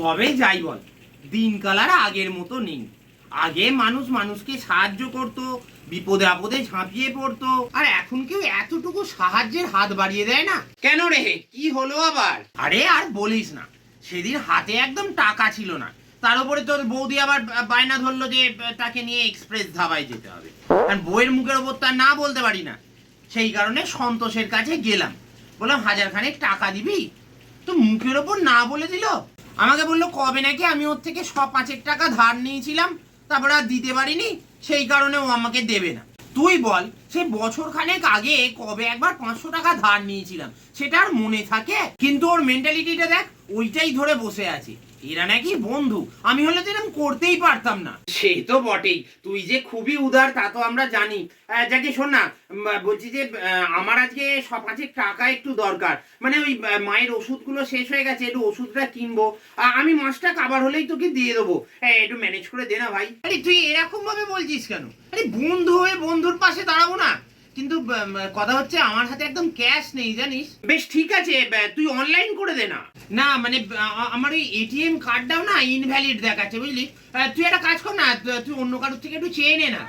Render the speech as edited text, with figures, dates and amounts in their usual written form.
তবে যাই বল, দিনকাল আর আগের মতো নেই। আগে মানুষ মানুষকে সাহায্য করতো, বিপদে আপদে ঝাঁপিয়ে পড়তো, আর এখন কেউ এতটুকু সাহায্যের হাত বাড়িয়ে দেয় না। কেন রে, কি হলো আবার? আরে আর বলিস না, সেদিন হাতে একদম টাকা ছিল না, তার উপরে তোর বৌদি আবার বায়না ধরলো যে তাকে নিয়ে এক্সপ্রেস ধাবায় যেতে হবে, আর বইয়ের মুখের ওপর তার না বলতে পারি না। সেই কারণে সন্তোষের কাছে গেলাম, বললাম 1000 খানেক টাকা দিবি। তো মুখের ওপর না বলে দিল। আমাকে বললো কবে নাকি আমি ওর থেকে 5 টাকা ধার নিয়েছিলাম, তারপরে আর দিতে পারিনি, সেই কারণে ও আমাকে দেবে না। তুই বল, সে বছর খানেক আগে কবে একবার 500 টাকা ধার নিয়েছিলাম, সেটা আর মনে থাকে? কিন্তু ওর মেন্টালিটিটা দেখ, ওইটাই ধরে বসে আছে। এরা নাকি বন্ধু, আমি হলে তো এরকম করতেই পারতাম না। সে তো বটেই, তুই যে খুবই উদার তা তো আমরা জানি। যাকে শোন না, বলছি যে আমার আজকে 5 টাকা একটু দরকার, মানে ওই মায়ের ওষুধগুলো শেষ হয়ে গেছে, একটু ওষুধটা কিনবো। আমি মাসটা কাবার হলেই তোকে দিয়ে দেবো, একটু ম্যানেজ করে দে না ভাই। আরে তুই এরকম ভাবে বলছিস কেন? আরে বন্ধু হয়ে বন্ধুর পাশে দাঁড়াবো না, কিন্তু কথা হচ্ছে আমার হাতে একদম ক্যাশ নেই জানিস। বেশ ঠিক আছে, তুই অনলাইন করে দে না। না মানে আমার ওই এটিএম কার্ডটাও না ইনভ্যালিড দেখাচ্ছে, বুঝলি? তুই একটা কাজ কর না, তুই অন্য কারোর থেকে একটু চেয়ে নে না।